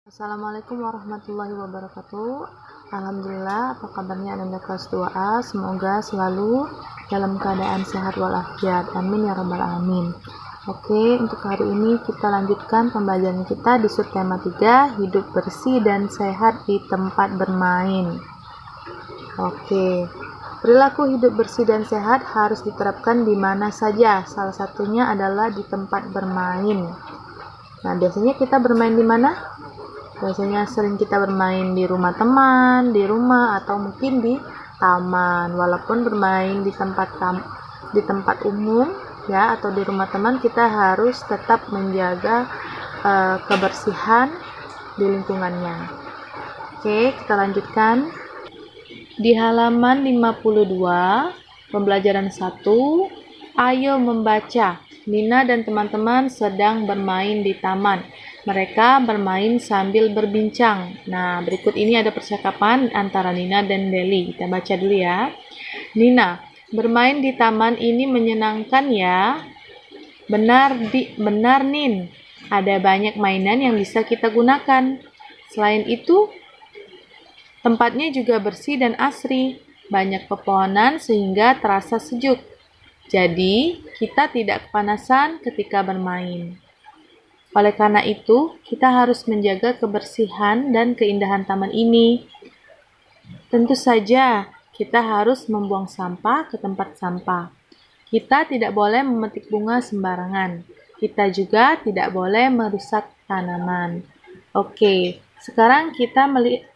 Assalamualaikum warahmatullahi wabarakatuh. Alhamdulillah, apa kabarnya Anda kelas 2A? Semoga selalu dalam keadaan sehat walafiat. Amin ya rabbal alamin. Oke, untuk hari ini kita lanjutkan pembelajaran kita di subtema 3, hidup bersih dan sehat di tempat bermain. Oke, perilaku hidup bersih dan sehat harus diterapkan di mana saja. Salah satunya adalah di tempat bermain. Nah, biasanya kita bermain di mana? Biasanya sering kita bermain di rumah teman, di rumah, atau mungkin di taman. Walaupun bermain di tempat umum ya, atau di rumah teman, kita harus tetap menjaga kebersihan di lingkungannya. Oke, kita lanjutkan. Di halaman 52, pembelajaran 1, ayo membaca. Nina dan teman-teman sedang bermain di taman. Mereka bermain sambil berbincang. Nah, berikut ini ada percakapan antara Nina dan Deli. Kita baca dulu ya. Nina, bermain di taman ini menyenangkan ya? Benar Nin. Ada banyak mainan yang bisa kita gunakan. Selain itu, tempatnya juga bersih dan asri. Banyak pepohonan sehingga terasa sejuk. Jadi, kita tidak kepanasan ketika bermain. Oleh karena itu, kita harus menjaga kebersihan dan keindahan taman ini. Tentu saja, kita harus membuang sampah ke tempat sampah. Kita tidak boleh memetik bunga sembarangan. Kita juga tidak boleh merusak tanaman. Oke, sekarang kita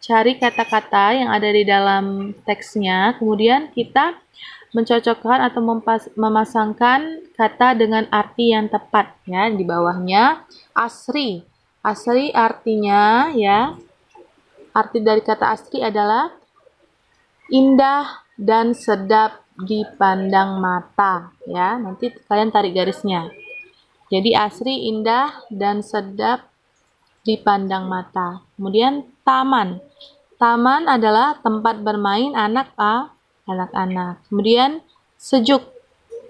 cari kata-kata yang ada di dalam teksnya, kemudian kita mencocokkan atau memasangkan kata dengan arti yang tepat ya. Di bawahnya asri. Asri artinya ya, arti dari kata asri adalah indah dan sedap dipandang mata ya. Nanti kalian tarik garisnya. Jadi asri, indah dan sedap dipandang mata. Kemudian taman. Taman adalah tempat bermain anak-anak. Kemudian sejuk.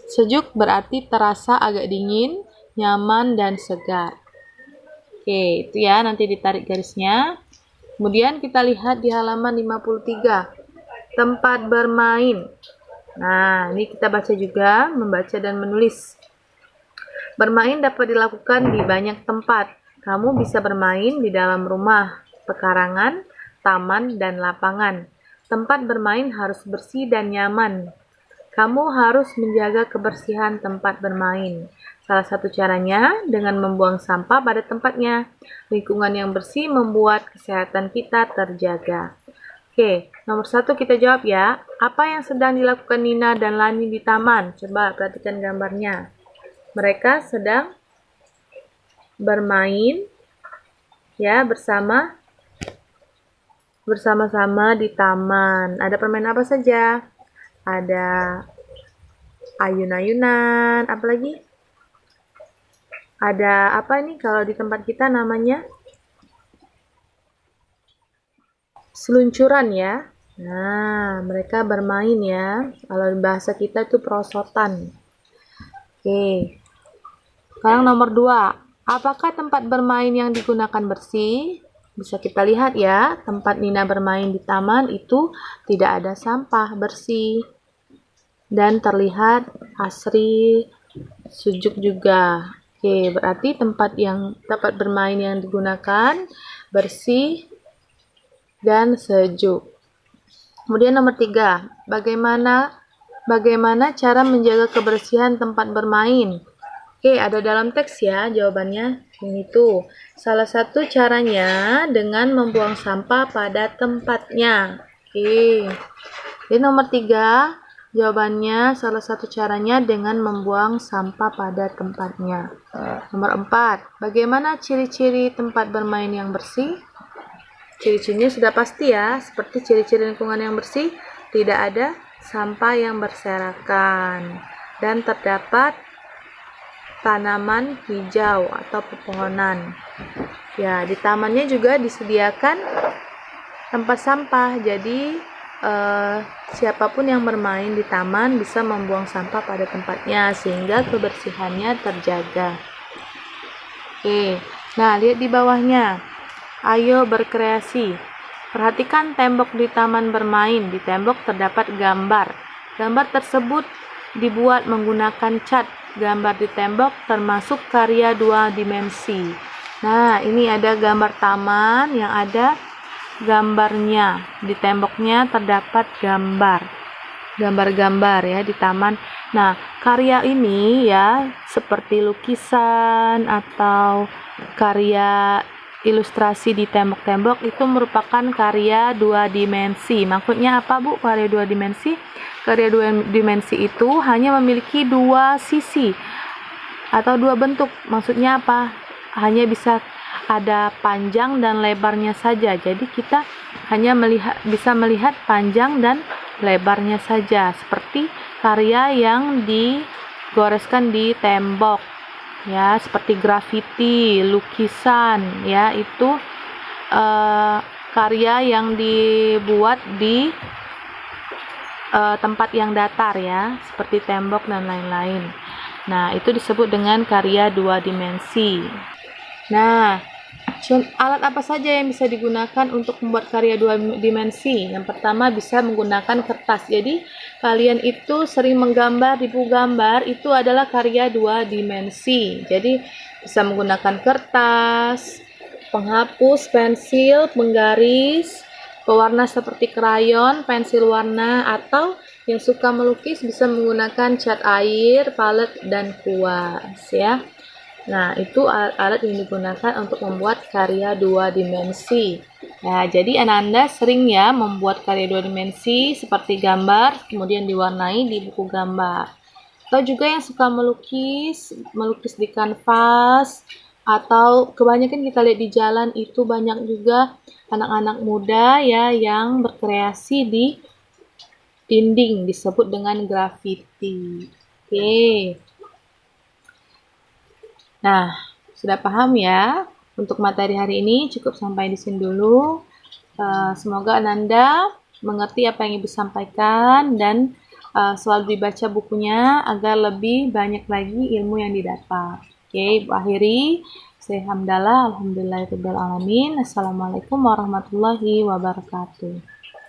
Sejuk berarti terasa agak dingin, nyaman, dan segar. Oke, itu ya, nanti ditarik garisnya. Kemudian kita lihat di halaman 53. Tempat bermain. Nah, ini kita baca juga, membaca dan menulis. Bermain dapat dilakukan di banyak tempat. Kamu bisa bermain di dalam rumah, pekarangan, taman, dan lapangan. Tempat bermain harus bersih dan nyaman. Kamu harus menjaga kebersihan tempat bermain. Salah satu caranya dengan membuang sampah pada tempatnya. Lingkungan yang bersih membuat kesehatan kita terjaga. Oke, nomor 1 kita jawab ya. Apa yang sedang dilakukan Nina dan Lani di taman? Coba perhatikan gambarnya. Mereka sedang bermain ya bersama-sama di taman. Ada permainan apa saja? Ada ayun-ayunan, apa lagi? Ada apa ini kalau di tempat kita namanya? Seluncuran ya. Nah, mereka bermain ya. Kalau bahasa kita itu perosotan. Oke. Sekarang nomor 2. Apakah tempat bermain yang digunakan bersih? Bisa kita lihat ya, tempat Nina bermain di taman itu tidak ada sampah, bersih. Dan terlihat asri, sejuk juga. Oke, berarti tempat bermain yang digunakan bersih dan sejuk. Kemudian nomor 3. Bagaimana cara menjaga kebersihan tempat bermain? Oke, ada dalam teks ya jawabannya. Ini tuh. Salah satu caranya dengan membuang sampah pada tempatnya. Oke. Jadi nomor 3, jawabannya salah satu caranya dengan membuang sampah pada tempatnya. Nomor 4, bagaimana ciri-ciri tempat bermain yang bersih? Ciri-cirinya sudah pasti ya, seperti ciri-ciri lingkungan yang bersih, tidak ada sampah yang berserakan, dan terdapat tanaman hijau atau pepohonan. Ya, di tamannya juga disediakan tempat sampah, jadi siapapun yang bermain di taman bisa membuang sampah pada tempatnya sehingga kebersihannya terjaga. Oke, nah lihat di bawahnya. Ayo berkreasi. Perhatikan tembok di taman bermain. Di tembok terdapat gambar. Gambar tersebut dibuat menggunakan cat. Gambar di tembok termasuk karya 2 dimensi. Nah, ini ada gambar taman yang ada gambarnya. Di temboknya terdapat gambar-gambar ya di taman. Nah, karya ini ya seperti lukisan atau karya ilustrasi di tembok-tembok itu merupakan karya 2 dimensi. Maksudnya apa, Bu? Karya 2 dimensi? Karya 2 dimensi itu hanya memiliki 2 sisi atau 2 bentuk. Maksudnya apa? Hanya bisa ada panjang dan lebarnya saja. Jadi kita hanya bisa melihat panjang dan lebarnya saja, seperti karya yang digoreskan di tembok. Ya, seperti grafiti, lukisan, ya, itu karya yang dibuat di tempat yang datar ya, seperti tembok dan lain-lain. Nah, itu disebut dengan karya 2 dimensi. Nah, alat apa saja yang bisa digunakan untuk membuat karya 2 dimensi? Yang pertama bisa menggunakan kertas. Jadi, kalian itu sering menggambar di buku gambar, itu adalah karya 2 dimensi. Jadi, bisa menggunakan kertas, penghapus, pensil, penggaris, pewarna seperti krayon, pensil warna, atau yang suka melukis bisa menggunakan cat air, palet, dan kuas ya. Nah, itu alat yang digunakan untuk membuat karya 2 dimensi. Nah, jadi Ananda sering ya membuat karya 2 dimensi seperti gambar, kemudian diwarnai di buku gambar. Atau juga yang suka melukis di kanvas, atau kebanyakan kita lihat di jalan itu banyak juga anak-anak muda ya yang berkreasi di dinding, disebut dengan graffiti. Oke. Nah, sudah paham ya? Untuk materi hari ini cukup sampai di sini dulu. Semoga Ananda mengerti apa yang Ibu sampaikan dan selalu dibaca bukunya agar lebih banyak lagi ilmu yang didapat. Oke, Ibu akhiri. Saya hamdalah, alhamdulillahirabbil alamin. Assalamualaikum warahmatullahi wabarakatuh.